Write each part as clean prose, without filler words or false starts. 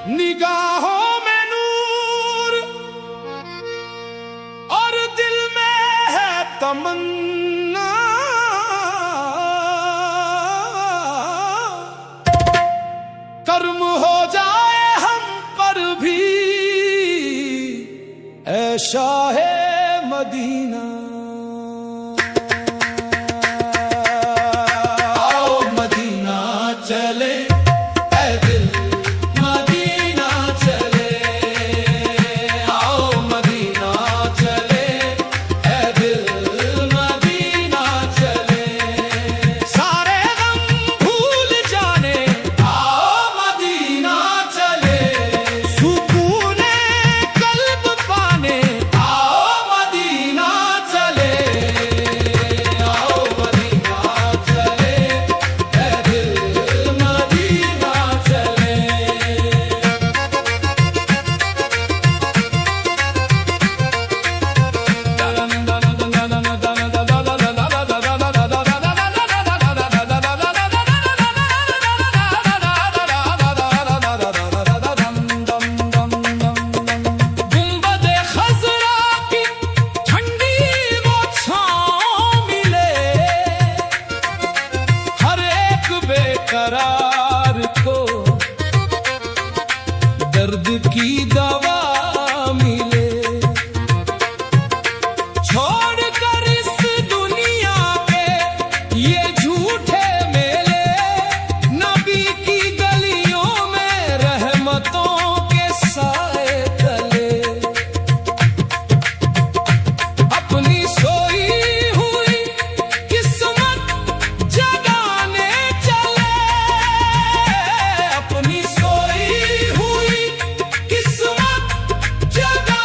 निगाहों में नूर और दिल में है तमन्ना, कर्म हो जाए हम पर भी ऐ शाहे मदीना। आओ मदीना चले करार को दर्द की दवा मिले, छोड़कर इस दुनिया पे ये झूठे मेले, नबी की गलियों में रहमतों के साए तले, अपनी सोई हुई किस्मत जगाने अपनी सोई हुई किस्मत जगा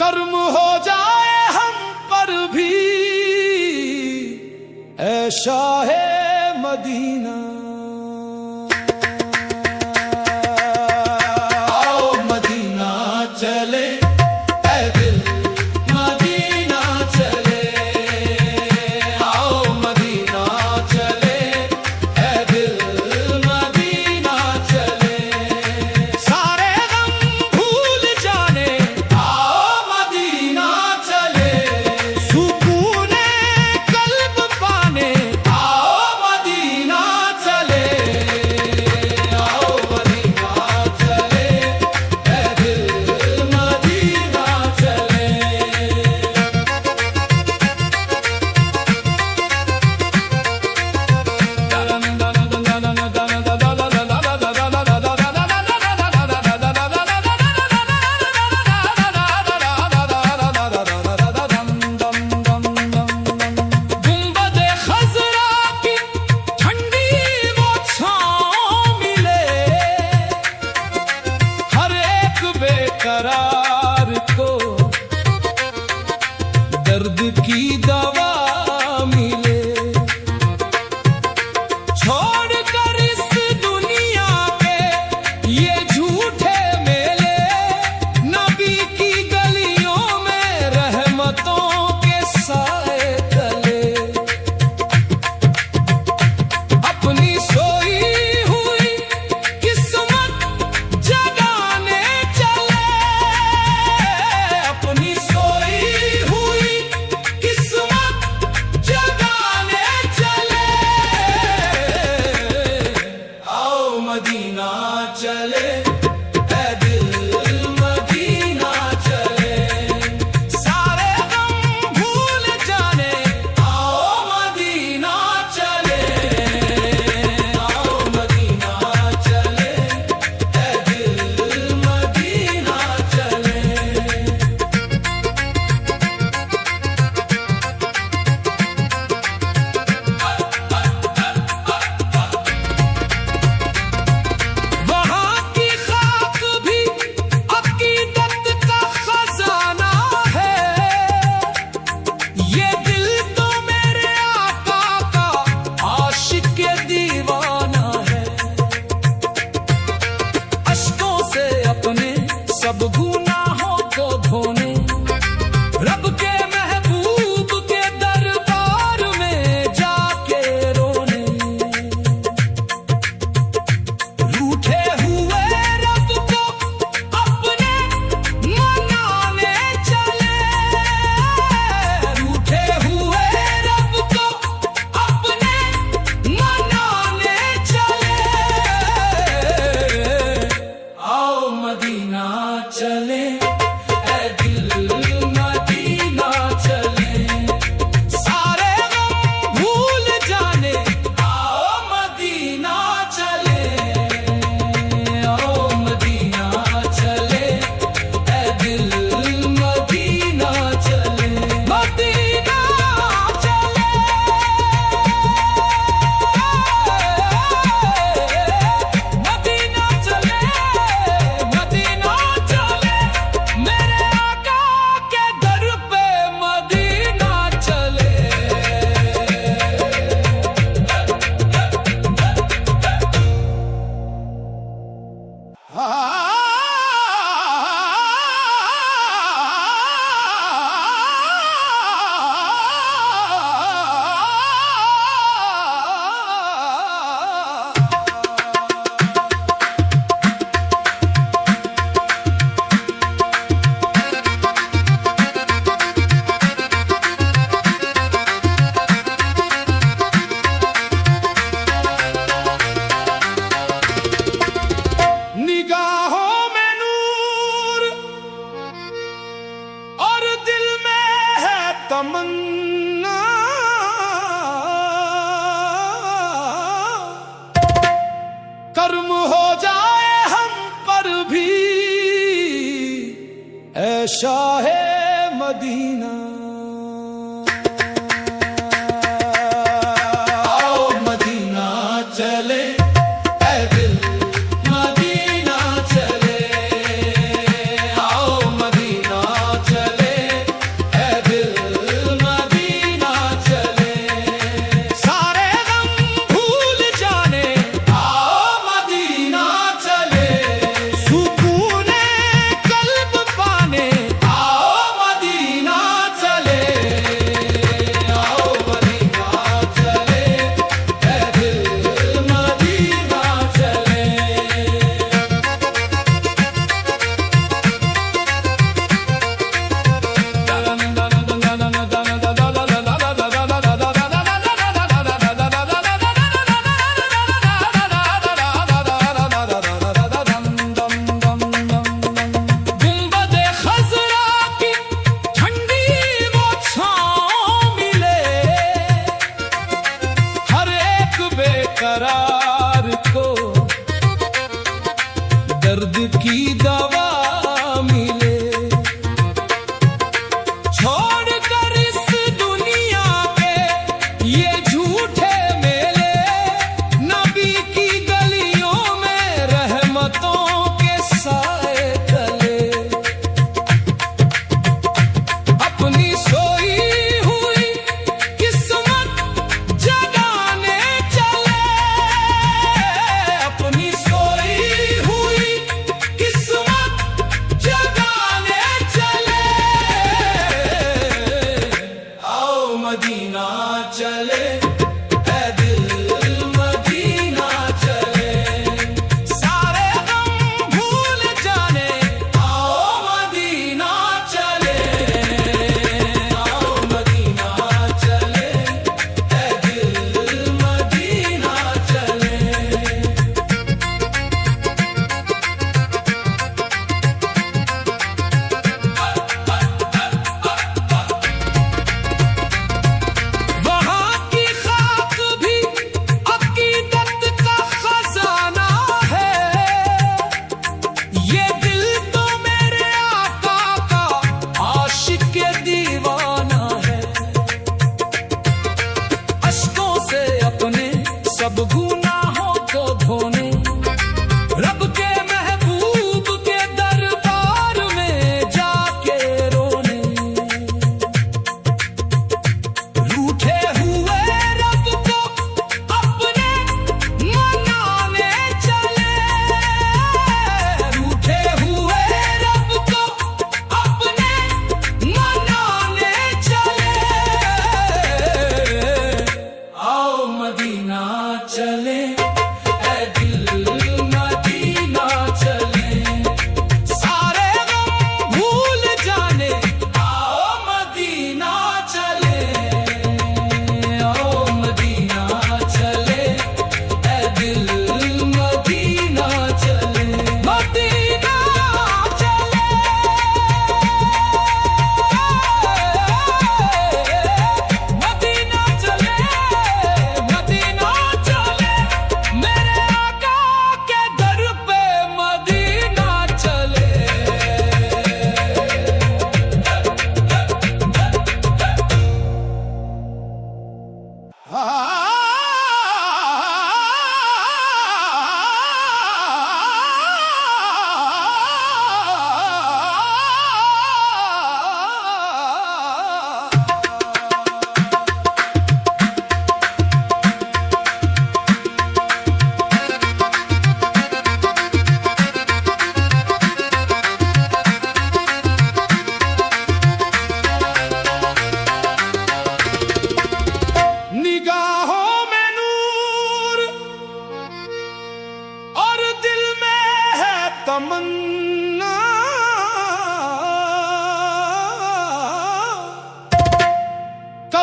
कर्म हो जाए हम पर भी ऐ शाहे मदीना। आओ मदीना चले ऐ दिल मदीना चले, आओ मदीना चले ऐ दिल मदीना चले। सारे गम भूल जाने आओ मदीना चले, सुकून कल्ब पाने आओ मदीना चले, आओ मदीना चले ऐ दिल मदीना चले। गुंबद खज़रा की ठंडी वो छाँव मिले, हर एक बेकरार को दर्द की दवा मिले। छोड़कर इस दुनिया के ये झूठे मेले, नबी की गलियों में रहमतों के साए तले। अपनी सोई हुई किस्मत जगाने चले, अपनी सोई हुई किस्मत जगाने चले। आओ मदीना चले ऐ दिल मदीना चले, सारे गम भूल जाने आओ मदीना चले, आओ मदीना चले ऐ दिल मदीना चले। वहाँ की खाक भी अकीदत का खजाना है, ये दिल तो मेरे आका का आशिक दीवाना है। अश्कों से अपने सब गुनाहों को धोने, रब के महबूब के दरबार में जाके रोने। रूठे हुए रब को अपने मनाने चले, रूठे हुए रब को अपने मनाने चले। आओ मदीना चले ऐ दिल मदीना चले, सारे गम भूल जाने आओ मदीना चले, आओ मदीना चले ऐ दिल मदीना चले, मदीना चले, मदीना चले, मदीना चले, मेरे आका के दर पे मदीना चले। निगाहों में नूर और दिल में है तमन्ना, कर्म हो जाए हम पर भी ऐ शाहे मदीना। आओ मदीना चले ऐ दिल मदीना चले, आओ मदीना चले।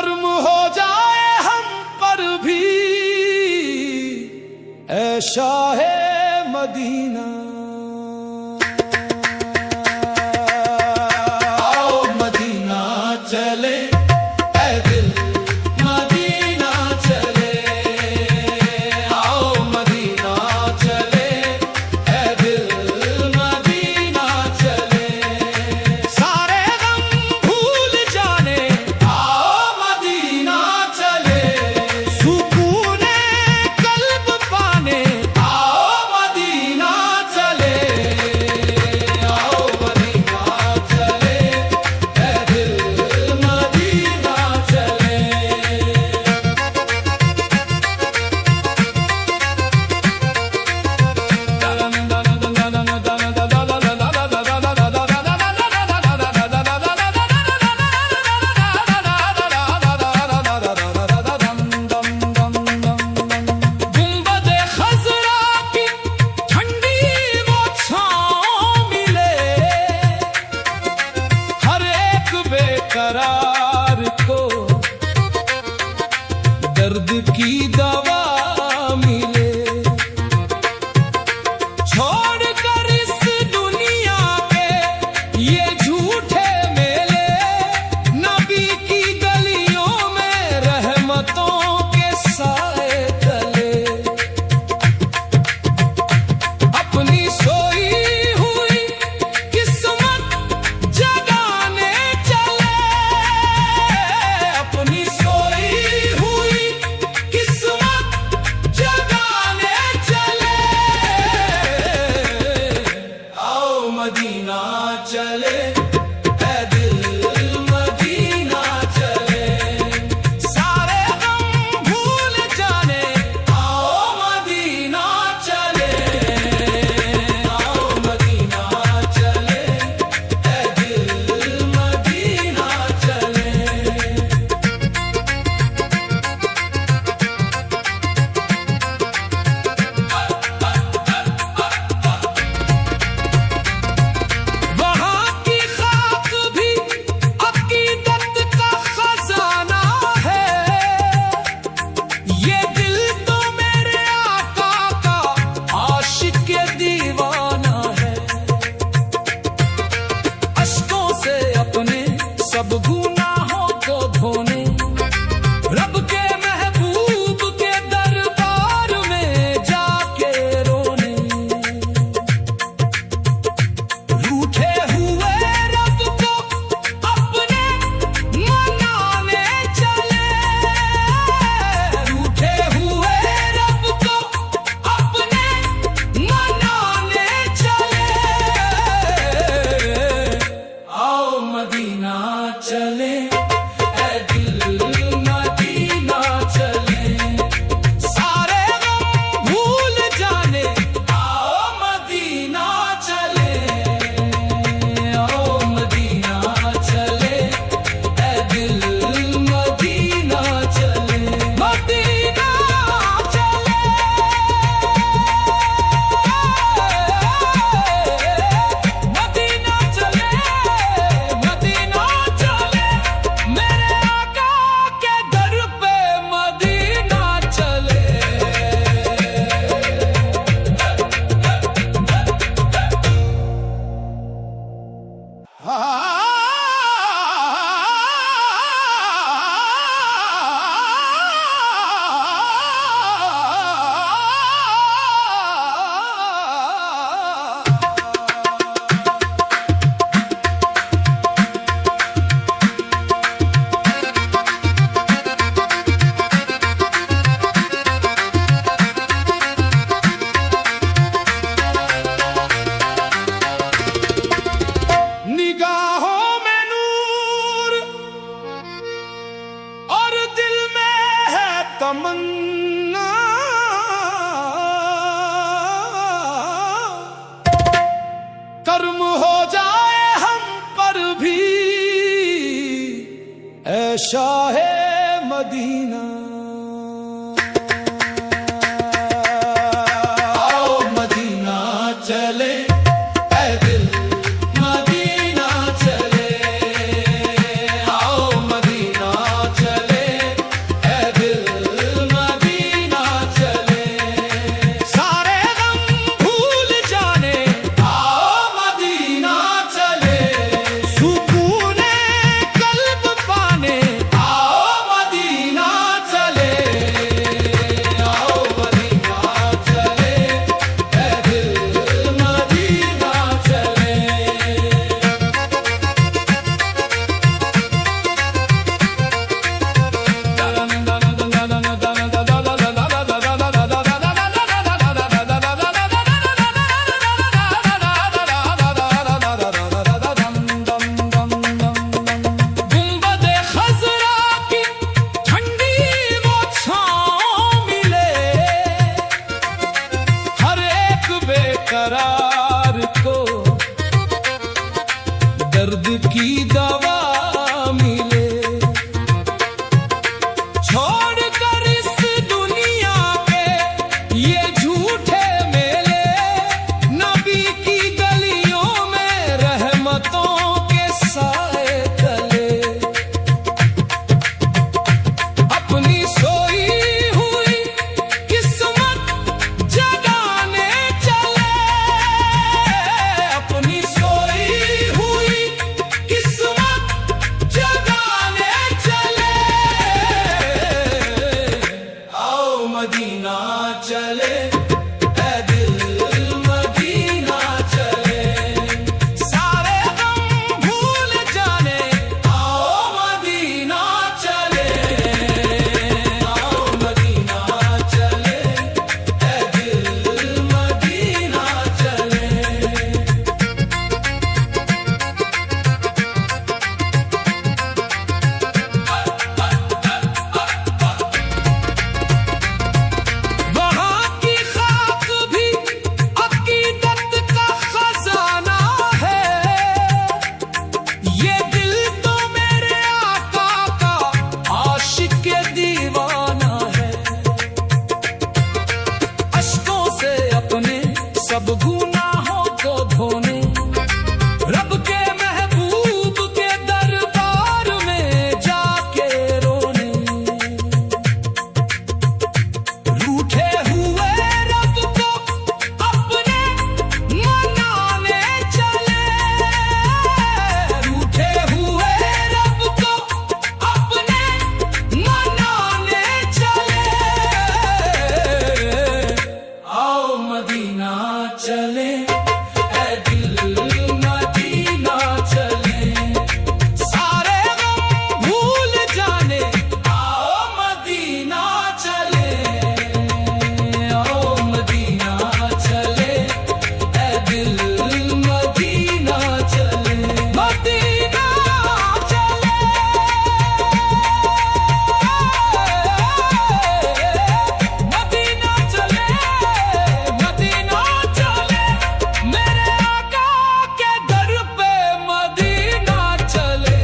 कर्म हो जाए हम पर भी ऐ शाहे मदीना। आओ मदीना चले ऐ दिल मदीना चले, आओ मदीना चले ऐ दिल मदीना चले। सारे गम भूल जाने आओ मदीना चले, सुकूने कल्ब पाने आओ मदीना चले, आओ मदीना चले ऐ दिल मदीना चले। गुंबदे खज़रा की ठंडी वो छाँव मिले, हर एक बेकरार को दर्द की दवा मिले। छोड़कर इस दुनिया के ये झूठे मेले, नबी की गलियों में रहमतों के साए तले, अपनी सोई हुई किस्मत जगाने चले, अपनी सोई हुई किस्मत जगाने चले। आओ मदीना चले ऐ दिल मदीना चले, सारे गम भूल जाने आओ मदीना चले, आओ मदीना चले ऐ दिल मदीना चले। वहाँ की खाक भी अकीदत का खजाना है, ये दिल तो मेरे आका का आशिक दीवाना है। अश्कों से अपने सब गुनाहों को धोने, रब के महबूब के दरबार में जाके रोने, रूठे हुए रब को अपने मनाने चले, रूठे हुए रब को अपने मनाने चले। आओ मदीना चले ऐ दिल मदीना चले, सारे गम भूल जाने आओ मदीना चले, आओ मदीना चले ऐ दिल मदीना चले, मदीना चले, मदीना चले, मदीना चले, मेरे आका के दर पे मदीना चले। निगाहों में नूर और दिल में है तमन्ना, कर्म हो जाए हम पर भी ऐ शाहे मदीना। आओ मदीना चले ऐ दिल मदीना चले, आओ मदीना चले की दवा मिले। छोड़ कर इस दुनिया के ये झूठे मेले, नबी की गलियों में रहमतों के साए तले। अपनी सोई हुई किस्मत जगाने चले, अपनी सोई हुई किस्मत जगाने चले। आओ मदीना चले, ऐ दिल मदीना चले, सारे गम भूल जाने। आओ मदीना चले, आओ मदीना चले, ऐ दिल मदीना चले। वहाँ की खाक भी अकीदत का खजाना है, ये दिल तो मेरे आका का आशिक दीवाना है। अश्कों से अपने सब गुनाहों को धोने, रब के महबूब के दरबार में जाके रोने। रूठे हुए रब को अपने मनाने चले, रूठे हुए रब को अपने मनाने चले। आओ मदीना चले, ऐ दिल मदीना चले, सारे गम भूल जाने। आओ मदीना चले, आओ मदीना चले, ऐ दिल मदीना चले, मदीना चले, मदीना चले, मदीना चले, मेरे आका के दर पे मदीना चले।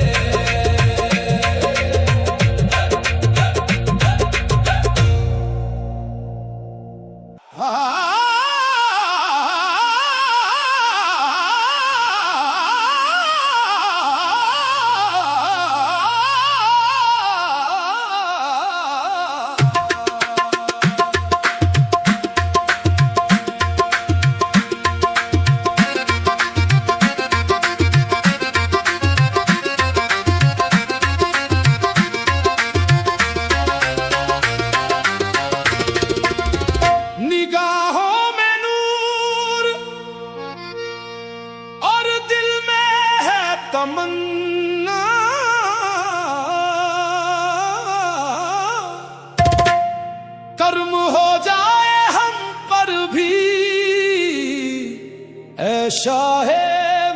निगाहों में नूर और दिल में है तमन्ना, कर्म हो जाए हम पर भी ऐ शाहे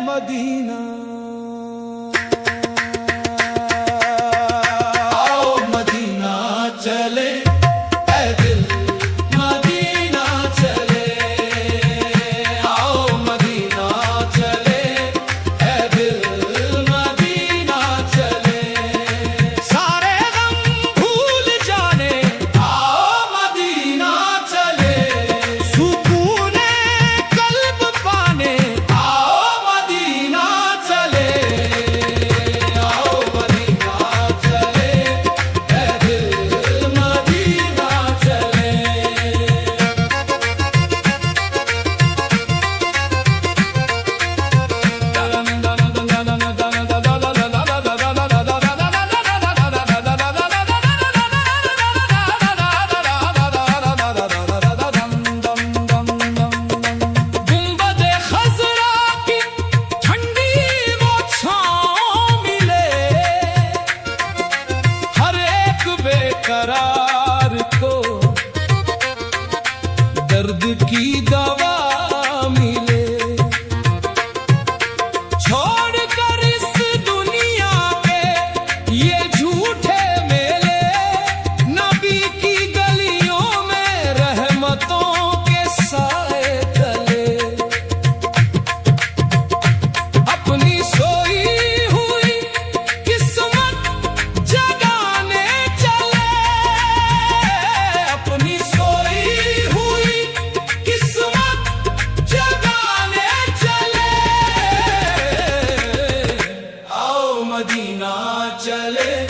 मदीना। आओ मदीना चले, ऐ दिल मदीना चले, आओ मदीना चले, ऐ दिल मदीना चले, सारे गम भूल जाने। आओ मदीना चले, सुकूने कल्ब पाने। आओ मदीना चले